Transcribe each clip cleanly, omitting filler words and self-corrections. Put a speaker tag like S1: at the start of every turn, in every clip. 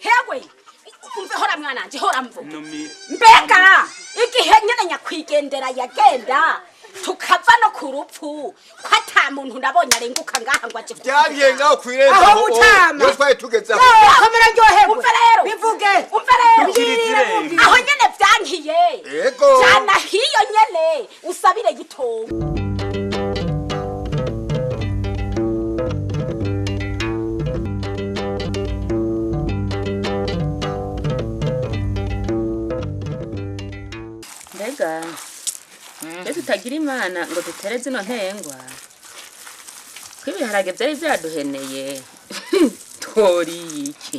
S1: hewe umve hora mwana nje hora mvu
S2: Numi.
S1: mbega igihe nyene nyakwigendera yagenda tukava no ku rupfu ko ata muntu ndabonye arenguka ngaha ngo aje
S3: Byagiye ngaho kwireza
S1: aho mutama
S3: yo twaye tugeza
S1: kamera ryohewe umve rero bivuge umve rero
S2: Mbwirire.
S1: aho nyene byankiye
S3: Yego.
S1: jana hiyo nyene usabire gitongo
S4: mbega mbese utagira imana ngo dutere zino ntengwa ko ibiharage byari byaduheneye tori iki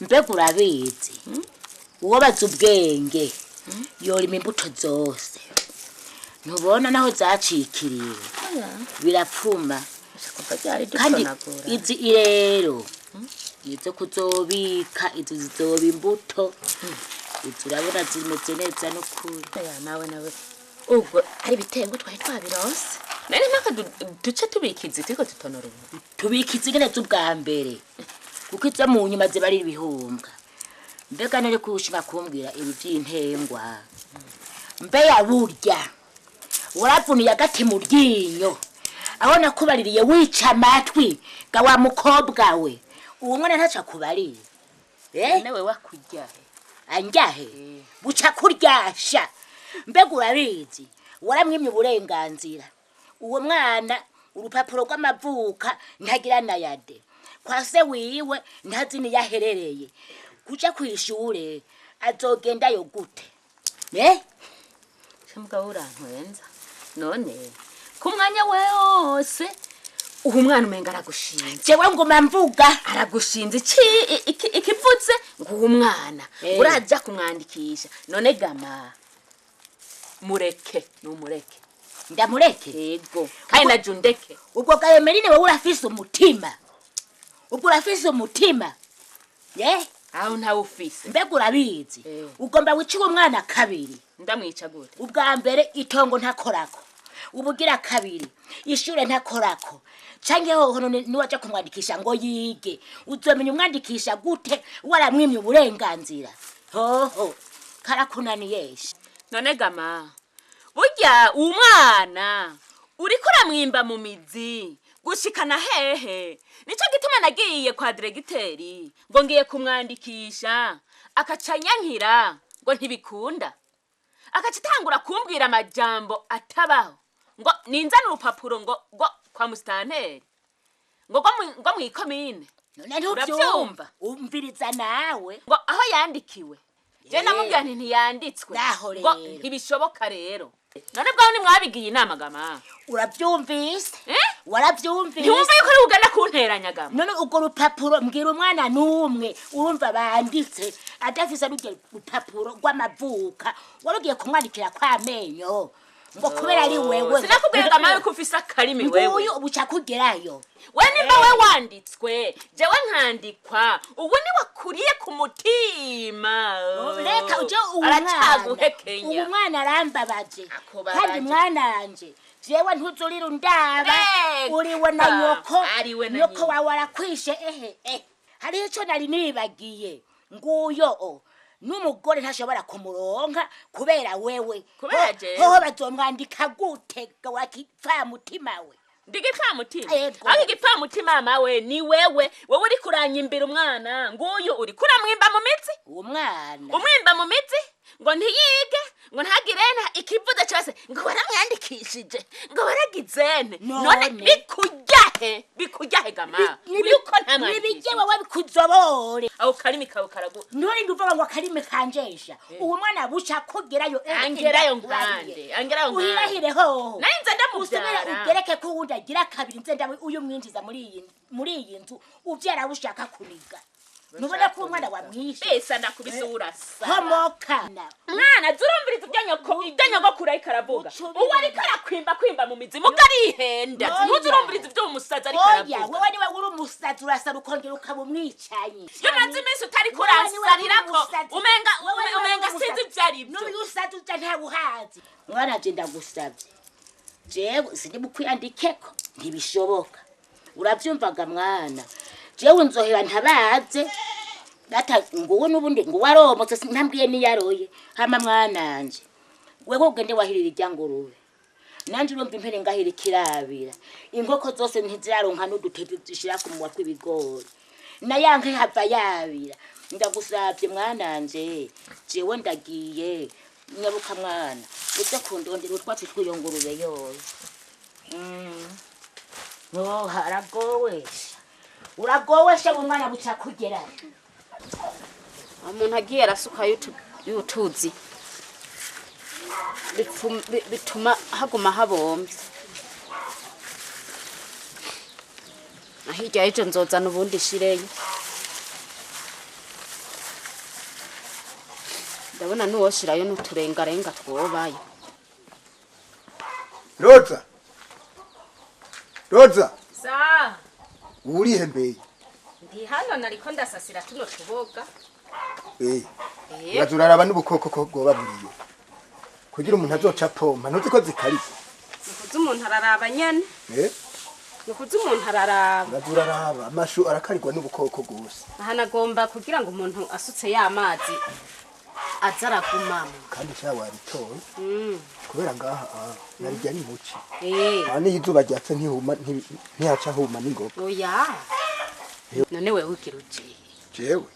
S5: mbega urabizi uwobaza ubwenge yorima imbuto zose ntubona naho zacikiriye birapfuma
S4: kuva byari
S5: kandi
S4: dutonagura
S5: izi rero nizo kuzobika izi zizoba imbuto izi urabona zimeze neza n'ukuri
S4: ya nawe ubwo ari ibitengo twari twabirose nari mpaka duce tubikizi turiko dutonora ubu
S5: tubika izingene z'ubwa mbere kuko izo mu nyuma ziba ari ibihumbwa mbega nari kushima kumbwira ibi by'intengwa mbeya burya waravuniye agati mu ryinyo aho nakubaririye wica amatwi ga wa mukobwa we uwo mwana ntaca kubarira
S4: newe wakuryahe
S5: anjahe buca kuryasha mbega urabizi waramwimye uburenganzira uwo mwana urupapuro rw'amavuka ntagira nayade kwa se wiwe ntazini yaherereye kuja kwishure azogendayo gute
S4: mbwa urantwenza none ku mwanya wose uwo mwana umenga aragushinze
S5: jewe nguma mvuga
S4: aragushinze ikivutse ngo uwo mwana uraja kumwandikisha none gama mureke numureke
S5: ndamureke
S4: yego kandi najundeke
S5: ubwo Gayemerine wowe urafise umutima ubwo urafise umutima
S4: aho ntawe ufise
S5: mbega urabizi ugomba wica uwo mwana kabiri
S4: ndamwica gute
S5: ubwa mbere itongo ntakorako ubugira kabiri ishure ntakorako canke hoho niwaje kumwandikisha ngo yige uzomenya umwandikisha gute waramwimye uburenganzira hoho karakunaniyesha
S4: none gama burya umwana uriko uramwimba mu mizi gushikana hehe nico gituma nagiye kwa diregiteri ngo ngiye kumwandikisha akacanyankira ngo ntibikunda akacitangura kumbwira amajambo atabaho ngo ninzana urupapuro ngo kwa mustanteri ngo mwikomine
S5: none ntuvyumva umviriza nawe
S4: ngo aho yandikiwe je namubwira nti ntiyanditswe
S5: ngo
S4: ntibishoboka rero none bwaho ni mwabigiye inama gama
S5: uravyumvise waravyumvise
S4: ntiwumva yuko ari ugana kunteranya gama
S5: none urwo rupapuro mbwira umwana n'umwe urumva banditse adafise n'urwo rupapuro rw'amavuka warugiye kumwandikira kw'amenyo ngo kubera ari wewe
S4: sinakubwiye gama yuko ufise akarimi wewe
S5: nguyu ubuca kugerayo
S4: we nimba we wanditswe jewe nkandikwa ubu ni wakuriye ku mutima
S5: reka uje uwo mwana arambabaje kandi mwananje jewe ntuzurira undaba uriwe na nyoko wawe arakwishe hariho ico nari nibagiye nguyo n'umugore ntashobora kumuronka kubera wewe hoho bazomwandika gute wakipfa mutima we
S4: ndigipfa mutima aho igipfa mutima mawe ni wewe uri kuranyimbira umwana nguyu uri kuramwimba mu mitsi
S5: umwana
S4: umwimba mu mitsi ngo ntiyige ngo ntagire ikivuze cyose ngo baramwandikishije ngo baragizene none bikujyahe gama yuko ntamwandikishije
S5: nibije wewe bikuzobore
S4: aho karimi kawe karagu
S5: none nduvuga ngo akarimi kanjesha uwo mwana buca kugerayo
S4: angerayo nkande
S5: uyirahire ho
S4: narinze ndamubyara
S5: ugereke ko wundi agira kabiri nze ndawe uyu mwinjiza muri iyi nzu uvyara bushaka kuniga nubona ko umwana wamwishe
S4: besa ndakubise urasa
S5: homoka
S4: mwana zurumviriza ibyanyoko kurayi karavuga uwo ari kwimba mu mizi mugarihenda ntuzurumviriza ibyo umusaza ari karavuga
S5: wewe niwe uri umusaza urasara ukongera ukabumwicanyi
S4: yamaze iminsi utari kurasarira ko umenga sinzi ivyari byo
S5: n'uyu usaza uja ntabuhazi mwana je ndagusabye jewe sindi bukwiyandikeko ntibishoboka uravyumvaga mwana jewe nzohera ntabaze data nguwe nubundi nguwaromotse ntambwiye niyaroye hama mwananje wewe ugende wahirira iryangurube nanje urumva impere ngahira kirabira inkoko zose ntiziraronka n'udutete zishira ku muwa kw'ibigori na yanke hava yabira ndagusabye mwananje jewe ndagiye nyabuka mwana uze kundondera utwatsi twiyongurube yoyo uragowesha umwana buca kugera
S1: umuntu agiye arasuka y'utuzi bituma haguma habombye ahirya y'ejo nzozana ubundi shireyo ndabona n'uwoshirayo n'uturengarenga twobayo
S3: Roza
S1: sa
S3: urihe mbeye
S1: ndi hano nariko ndasasira tuno tuboga
S3: urazuraraba n'ubukoko ko bwoba buriyo kugira umuntu azoca pompa ntuzi ko zikarize
S1: nikuze umuntu araraba nyene nikuze umuntu araraba
S3: urazuraraba amashu arakarirwa n'ubukoko gose
S1: ahanagomba kugira ngo umuntu asutse y'amazi azaragumamo
S3: kandi sha waritoye kubera ngaha narijya ni muci ni izuba ryatse ntihuma ntihaca huma n'ingoga
S1: oya none wewe ugira uji
S3: jewe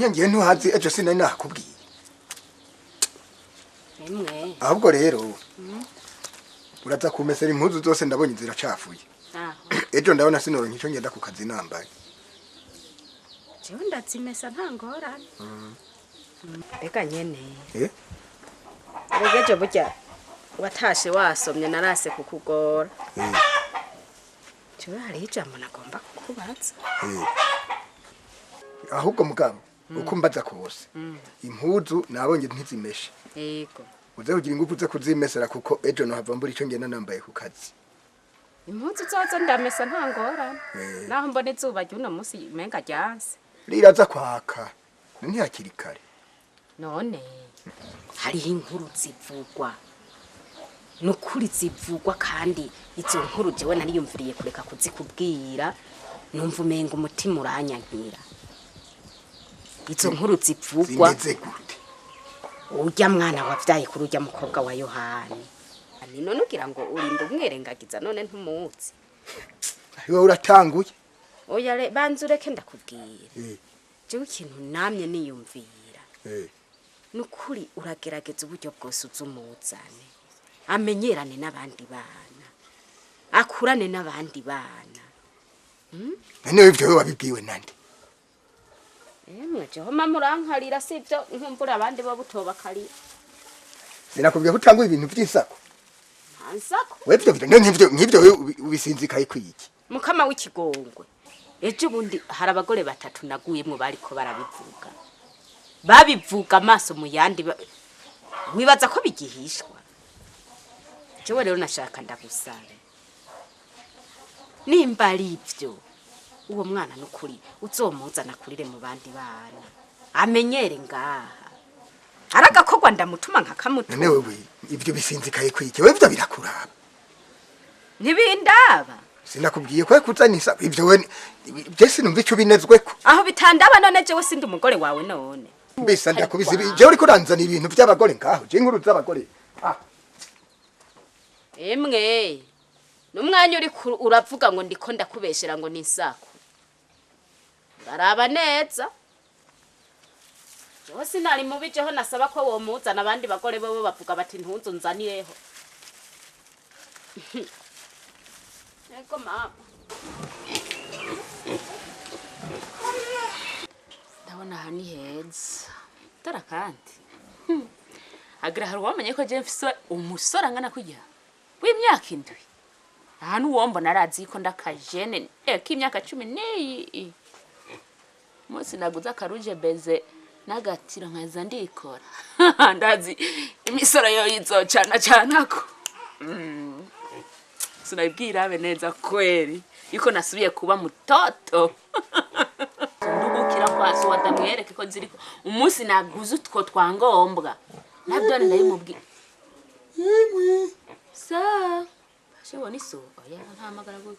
S3: ngiye ntuhazi ejo sinari nakubwiye
S1: emwe
S3: ahubwo rero uraza kumesera impuzu zose ndabonye ziracafuye ejo ndabona sinoronka icyo ngenda ku kazi nambaye
S1: jewe ndazimesa nta ngorane mbega nyene ejo burya watashe wasomye narase kukugora jewe hari ijambo nagomba kukubaza
S3: ahubwo mugabo uko mbaza kose impuzu nabonye ntizimeshe
S1: yego
S3: uze kugira ingufu zo kuzimesera kuko ejo no hava mbura icyo ngenda nambaye ku kazi
S1: impuzu zozo ndamesa nta ngorane naho mbona izuba ry'uno munsi menga ryanse
S3: riraza kwaka ntihakiri kare
S1: none hariho inkuru zivugwa nukuri zivugwa kandi izo nkuru jewe nariyumviriye kureka kuzikubwira numva umenga umutima uranyankira izo nkuru zivugwa
S3: zimeze gute
S1: urya mwana wavyaye kuri urya mukobwa wa Yohani none ugira ngo urinda umwerengagiza none ntumuzi
S3: wewe uratanguye
S1: oya banza ureke ndakubwira jewe ikintu namye niyumvira nukuri uragerageza uburyo bwose uzumuzane amenyerane n'abandi bana akurane n'abandi bana
S3: none ivyo wewe wabibwiwe nande
S1: emwe jeho mamurankarira sivyo nkumbura abandi bo butobakarira
S3: sinakubwiye kutanguye ibintu by'isako
S1: hansako
S3: webyo nk'ivyo ubisinzikaye kwiki
S1: mukama w'ikigongwe ejo bundi hari abagore batatu naguyemwe bariko babivuga amaso mu yandi wibaza ko bigihishwa jewe rero nashaka ndagusaba nimba ari ivyo uwo mwana nukuri uzomuzana kurire mu bandi bana amenyere ngaha aragakorwa ndamutuma nkakamutu
S3: none wewe ivyo bisinzikaye kwiki wewe ivyo birakuraba
S1: ntibindaba
S3: sinakubwiye ko kuzanisa ivyo we byese numva icyo binezweko
S1: aho bitandaba none jewe sindi umugore wawe none
S3: mbisa ndakubizi jewe uriko uranzana ibintu by'abagore ngaho je inkuru z'abagore
S1: emwe n'umwanya uri uravuga ngo ndiko ndakubeshera ngo nisako baraba neza jewe sinari mubi jeho nasaba ko wo muzana abandi bagore bo bavuga bati ntunzu nzanireho ego mama ndabona aha ni heza tara kandi agira hari uwamenye ko je mfise umusore angana kujya w'imyaka indwi ahantu uwombo narazi ko ndakajene k'imyaka 10 munsi naguza karuje beze nagatira nkaza ndikora ndazi imisoro yo izocana canako sinabwira abe neza kweli yuko nasubiye kuba mutoto ndugukira kwasi wadamwereke ko ziriko umunsi naguze utwo twangombwa nabyo ndayimubwi sa bashe ni so oya nta magara go